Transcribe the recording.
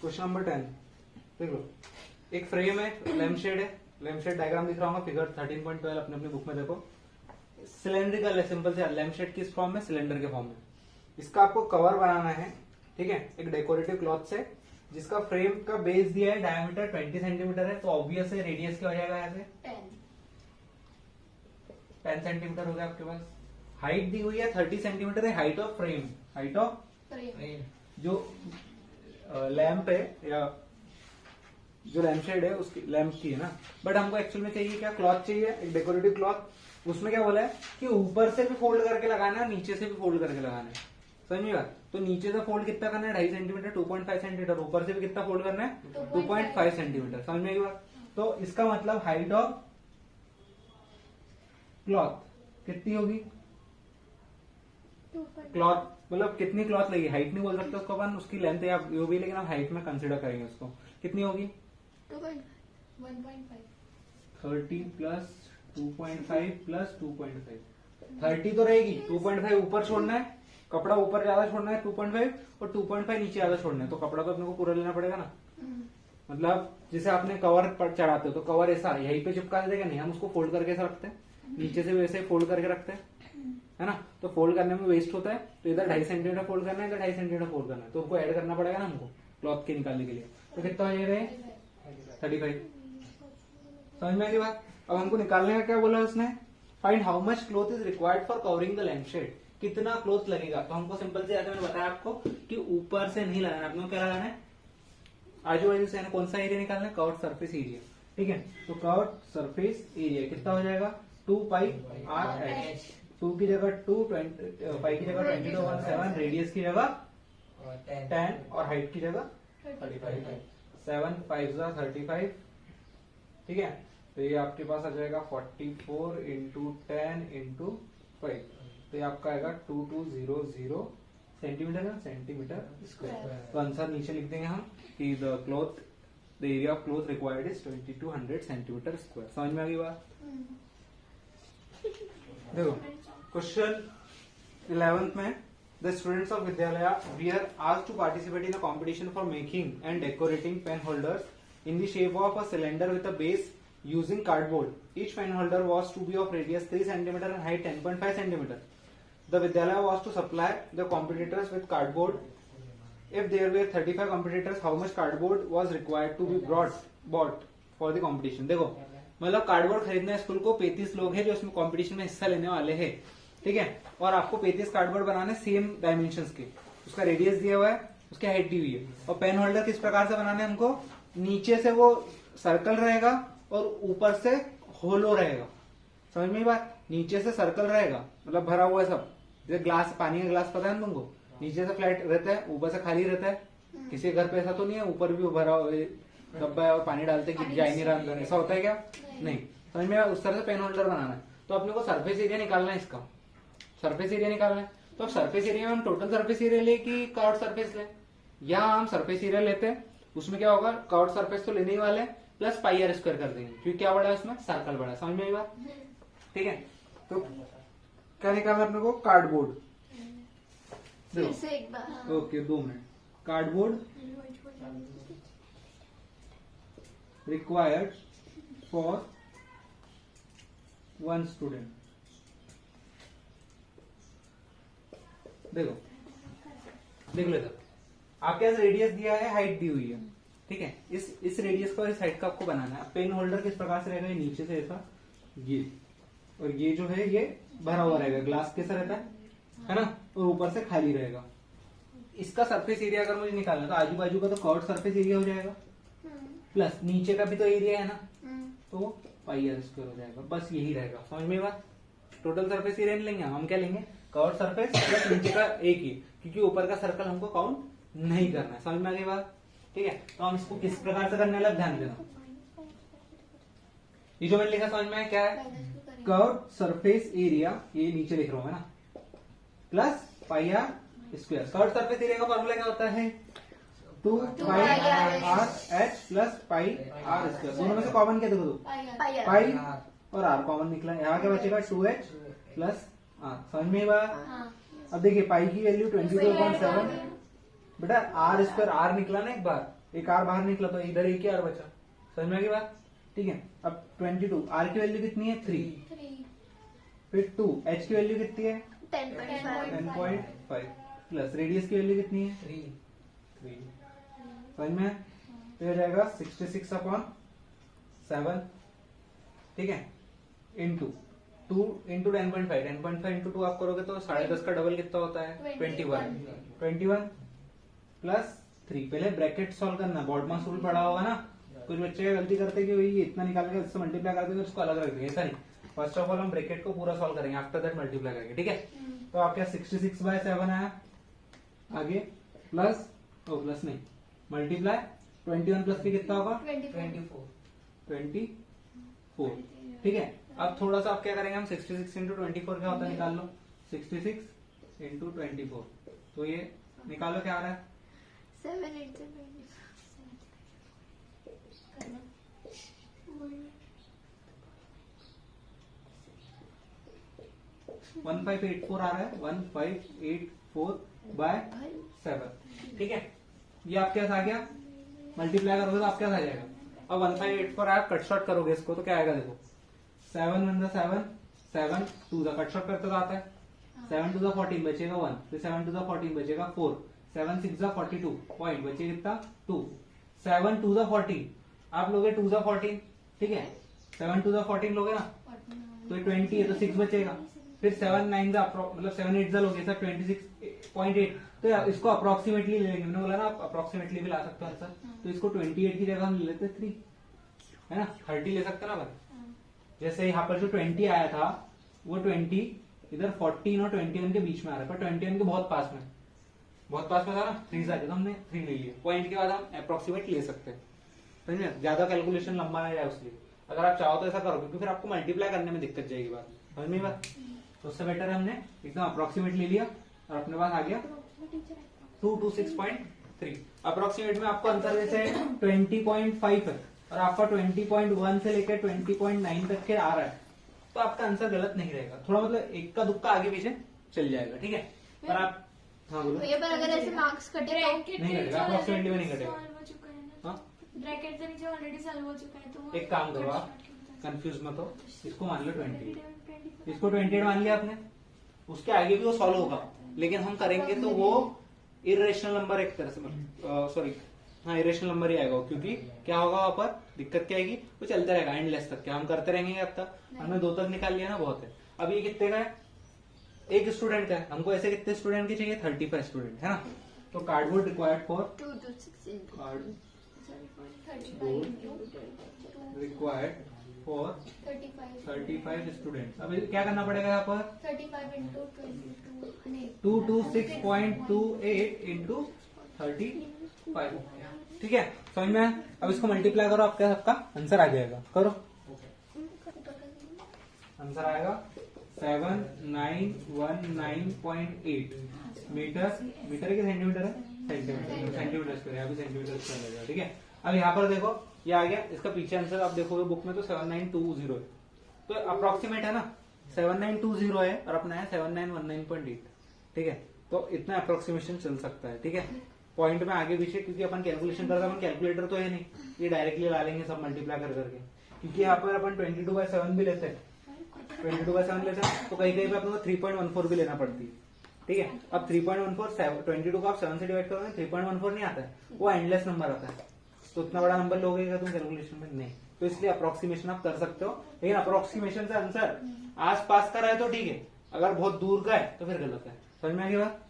Question number 10 देख लो। एक frame है, लैम्प शेड है, लैम्प शेड डायग्राम दिख रहा होगा फिगर 13.12 अपने अपनी बुक में देखो। सिलेंड्रिकल है, सिंपल से लैम्प शेड किस फॉर्म में, सिलेंडर के फॉर्म में। इसका आपको कवर बनाना है, ठीक है, एक डेकोरेटिव क्लॉथ से, जिसका फ्रेम का बेस दिया है डायमीटर 20 सेंटीमीटर है, तो ऑब्वियस है रेडियस क्या हो जाएगा यहाँ से 10 सेंटीमीटर हो गया आपके पास। हाइट दी हुई है 30 सेंटीमीटर है, height of frame, height of जो लैंप है या जो लैम्प शेड है उसकी लैंप की है ना। बट हमको एक्चुअल में चाहिए क्या, क्लॉथ चाहिए, एक डेकोरेटिव क्लॉथ। उसमें क्या बोला है कि ऊपर से भी फोल्ड करके लगाना है, नीचे से भी फोल्ड करके लगाना है, समझिए बात। तो नीचे से फोल्ड कितना करना है, 2.5 सेंटीमीटर, 2.5 सेंटीमीटर। ऊपर से भी कितना फोल्ड करना है, 2.5 सेंटीमीटर, समझ में आई बात। तो इसका मतलब हाइट ऑफ क्लॉथ कितनी होगी, क्लॉथ मतलब कितनी क्लॉथ लगी, हाइट नहीं बोल सकते उसको अपन, उसकी लेंथ या जो भी, लेकिन हम हाइट में कंसीडर करेंगे उसको। कितनी होगी 30 प्लस 2.5 प्लस 2.5, 30 तो रहेगी। 2.5 ऊपर छोड़ना है, कपड़ा ऊपर ज्यादा छोड़ना है 2.5, और 2.5 नीचे ज्यादा छोड़ना है, तो कपड़ा तो अपने को पूरा लेना पड़ेगा ना। मतलब जैसे आपने कवर पर चढ़ाते हो तो कवर ऐसा यहीं पे चिपका देगा, नहीं हम उसको फोल्ड करके ऐसा रखते हैं, नीचे से वैसे फोल्ड करके रखते हैं, है ना। तो फोल्ड करने में वेस्ट होता है, तो इधर 2.5 सेंटीमीटर फोल्ड करना है, इधर 2.5 सेंटीमीटर फोल्ड करना है, तो उनको ऐड करना पड़ेगा ना हमको क्लॉथ के निकालने के लिए। तो कितना हो जाएगा 35, समझ में आ गई बात। अब हमको निकालने का क्या बोला उसने, find how much cloth is required for covering the lamp shade, कितना क्लॉथ लगेगा। तो हमको सिंपल से मैंने बताया आपको कि ऊपर से नहीं लगाना, आपको क्या लगाना है, आजू बाजू से कौन सा एरिया निकालना है, कर्व्ड सरफेस एरिया, ठीक है। तो कर्व्ड सरफेस एरिया कितना हो जाएगा 2 पाई आर एच, 2 की जगह 2, पाई की जगह 22/7, रेडियस की जगह 10 और हाइट की जगह 35, 7 5 35, ठीक है। तो ये आपके पास आ जाएगा 44 इंटू 10 इंटू 5, तो ये आपका आएगा 2200 सेंटीमीटर है, सेंटीमीटर स्क्वायर। तो आंसर नीचे लिख देंगे हम कि the area of cloth required is 2200 centimetre square. समझ में आ गई बात। देखो क्वेश्चन 11th में, the students of Vidyalaya we are asked to participate in a competition for making and decorating pen holders in the shape of a cylinder with a base using cardboard. Each pen holder was to be of radius 3 cm and height 10.5 cm. The Vidyalaya was to supply the competitors with cardboard. If there were 35 competitors, how much cardboard was required to be bought for the competition? देखो मतलब cardboard खरीदना है school को, 35 लोग हैं जो इसमें competition में हिस्सा लेने वाले हैं, ठीक है। और आपको 35 कार्डबोर्ड बनाने सेम डायमेंशंस के, उसका रेडियस दिया हुआ है, उसकी हाइट दी हुई है। और पेन होल्डर किस प्रकार से बनाना है हमको, नीचे से वो सर्कल रहेगा और ऊपर से होलो रहेगा, समझ में बात। नीचे से सर्कल रहेगा मतलब भरा हुआ है सब, जैसे ग्लास, पानी का ग्लास पता है ना तुमको, नीचे से फ्लैट रहता है, ऊपर से खाली रहता है। किसी के घर पे ऐसा तो नहीं है ऊपर भी भरा डब्बा है और पानी डालते कि जाए नहीं रहा अंदर, ऐसा होता है क्या, नहीं। समझ में, उस तरह से पेन होल्डर बनाना है। तो अपने को सरफेस एरिया निकालना है, इसका सरफेस एरिया निकालना है। तो सरफेस एरिया में हम टोटल सरफेस एरिया ले कि कर्व्ड सरफेस ले, यहाँ हम सरफेस एरिया लेते हैं, उसमें क्या होगा, कर्व्ड सरफेस तो लेने ही वाले प्लस पाई आर स्क्वायर कर देंगे, क्योंकि क्या बड़ा है उसमें, सर्कल बड़ा है। समझ में आई बात, ठीक है। तो क्या निकालना अपने को, cardboard. Okay 2 minute. Cardboard required for 1 student. देखो देख लो इधर, आपके पास रेडियस दिया है, हाइट दी हुई है, ठीक है। इस रेडियस का, इस हाइट का आपको बनाना है। पेन होल्डर किस प्रकार से रहेगा, नीचे से ऐसा ये, और ये जो है ये भरा हुआ रहेगा, ग्लास कैसा रहता है ना, और ऊपर से खाली रहेगा। इसका सरफेस एरिया अगर मुझे निकालना तो आजू बाजू का तो कर्व्ड सरफेस एरिया हो जाएगा, प्लस नीचे का भी तो एरिया है ना, तो पाई आर स्क्वायर हो जाएगा, बस यही रहेगा। समझ में बात। टोटल सरफेस एरिया नहीं लेंगे हम क्या लेंगे, कर्व्ड सरफेस प्लस नीचे का एक ही, क्योंकि ऊपर का सर्कल हमको काउंट नहीं करना है। समझ में आ गई बात, ठीक है। तो हम इसको किस प्रकार से करने वाला ध्यान देना, ये जो मैंने लिखा समझ में क्या है, कर्व्ड सरफेस एरिया, ये नीचे लिख रहा हूं मैं ना, plus pi r square. Curved surface area का फॉर्मूला क्या होता है, 2 pi r h plus pi r square. दोनों में से कॉमन क्या देखो, पाई और आर कॉमन निकला, यहाँ क्या बचेगा 2h प्लस आर। समझ में बात। अब देखिए पाई की वैल्यू 22.7, बेटा आर स्क्वायर, आर निकला ना एक बार, एक आर बाहर निकला तो इधर एक ही आर बचा। समझ में आ गई बात? ठीक है। अब 22 आर की वैल्यू कितनी है 3, फिर 2 एच की वैल्यू कितनी है 10.5 प्लस रेडियस की वैल्यू कितनी है 3। समझ में? तो हो जाएगा 66/7, ठीक है, इंटू 2 इंटू 10.5 इंटू 2 आप करोगे तो 10.5 का डबल कितना होता है 21 प्लस 3। पहले ब्रैकेट सॉल्व करना, बॉडमास रूल पढ़ा होगा ना। कुछ बच्चे क्या गलती करते हैं कि ये इतना निकालेंगे इससे मल्टीप्लाई कर देंगे उसको अलग रख देंगे, ऐसा नहीं। फर्स्ट ऑफ ऑल हम ब्रैकेट को पूरा सॉल्व करेंगे, आफ्टर दैट मल्टीप्लाई करेंगे, ठीक है। तो आपके 66/7 आया, आगे प्लस प्लस नहीं मल्टीप्लाई 21 प्लस के कितना होगा 24, ठीक है। अब थोड़ा सा आप क्या करेंगे, हम 66 इंटू 24 क्या होता है निकाल लो, 66 इंटू 24, तो ये निकालो क्या आ रहा है 1584 आ रहा है, 1584/7, ठीक है। ये आपके पास आ गया, मल्टीप्लाई करोगे तो आपके पास आ जाएगा। अब 1584 आया, कट शॉर्ट करोगे इसको तो क्या आएगा देखो, 7 1 7 7 2 कट शॉर्ट करते तो आता है, 7 2 14 बचेगा 1, फिर 7 2 14 बचेगा 4, 7 6 42 पॉइंट बचेगा कितना 2, 7 2 40 आप लोगे 2 14, ठीक है। 7 2 14 लोगे ना तो 20 है तो 6 बचेगा, फिर 7 9 मतलब 7 8 लोगे सर 26.8, तो इसको अप्रोक्सीमेटली ले लेंगे, मैंने बोला ना आप अप्रोक्सीमेटली भी ला सकते हो आंसर। तो इसको 28 की जगह हम ले लेते 3, है ना, 30 ले सकते ना भाई। जैसे यहाँ पर जो 20 आया था वो 20 इधर 14 और 21 के बीच में आ रहा है, पर 21 के बहुत पास में था ना, 3 आ तो हमने 3 ले लिया। पॉइंट के बाद हम अप्रोक्सीमेट ले सकते हैं, समझे, ज्यादा कैलकुलेशन लंबा ना जाए उसलिए। अगर आप चाहो तो ऐसा करो, क्योंकि फिर आपको मल्टीप्लाई करने में दिक्कत जाएगी बात, समझ में बात। तो उससे बेटर है हमने एकदम अप्रोक्सीमेट ले लिया और अपने पास आ गया 226.3। अप्रोक्सीमेट में आपको आंसर जैसे 20.5 है और आपका 20.1 से लेकर 20.9 तक के आ रहा है, तो आपका आंसर गलत नहीं रहेगा, थोड़ा मतलब एक का दुक्का आगे पीछे चल जाएगा, ठीक है। पर आप हाँ बोलो, ये पर अगर ऐसे मार्क्स कटे तो नहीं कटेगा, अप्रोक्सीमेटली में नहीं कटेगा। ब्रैकेट से नीचे ऑलरेडी सॉल्व हो चुका है, तो एक काम करो आप, कंफ्यूज मत हो, इसको मान लो 20, इसको 28 मान लिया आपने, उसके आगे भी वो सॉल्व होगा, लेकिन हम करेंगे तो वो इरेशनल नंबर एक तरह से, सॉरी हाँ इरेशनल नंबर ही आएगा, क्योंकि क्या होगा वहां पर दिक्कत क्या आएगी, वो चलता रहेगा एंडलेस तक, क्या हम करते रहेंगे अब तक, हमने 2 तक निकाल लिया ना, बहुत है। अब ये कितने का है, एक स्टूडेंट का है, हमको ऐसे कितने स्टूडेंट की चाहिए 35 स्टूडेंट, है ना। तो cardboard required for required for 35 student. अब क्या करना पड़ेगा यहाँ पर 35 इंटू 226.28 इंटू 35, ठीक है, समझ में आया? अब इसको मल्टीप्लाई करो, आपका सबका आंसर आ जाएगा, करो, आंसर आएगा 7919.8 मीटर है कि सेंटीमीटर है, सेंटीमीटर स्क्वायर, यहाँ भी सेंटीमीटर स्क्वायर लगेगा, ठीक है। अब यहाँ पर देखो ये आ गया, इसका पीछे आंसर आप देखोगे बुक में तो 7920 है, तो अप्रोक्सीमेट है ना, 7920 है और अपना है 7919.8, ठीक है। तो इतना अप्रोक्सीमेशन चल सकता है, ठीक है। पॉइंट में आगे पीछे, क्योंकि अपन कैलकुलेशन करते हैं, अपन कैलकुलेटर तो है नहीं, ये डायरेक्टली ला लेंगे सब मल्टीप्लाई कर करके, क्योंकि यहाँ पर अपन 22/7 भी लेते हैं, 22/7 लेते हैं तो कहीं कहीं पे अपने को 3.14 भी लेना पड़ती है, ठीक है। अब 3.14 22 को आप 7 से डिवाइड करोगे 3.14 नहीं आता है, वो एंडलेस नंबर आता है, तो इतना बड़ा नंबर लोगे क्या तुम कैलकुलेशन में, नहीं। तो इसलिए अप्रोक्सीमेशन आप कर सकते हो, लेकिन अप्रोक्सीमेशन से आंसर आस पास का रहे तो ठीक है, अगर बहुत दूर का है तो फिर गलत है। समझ में आ गई बात?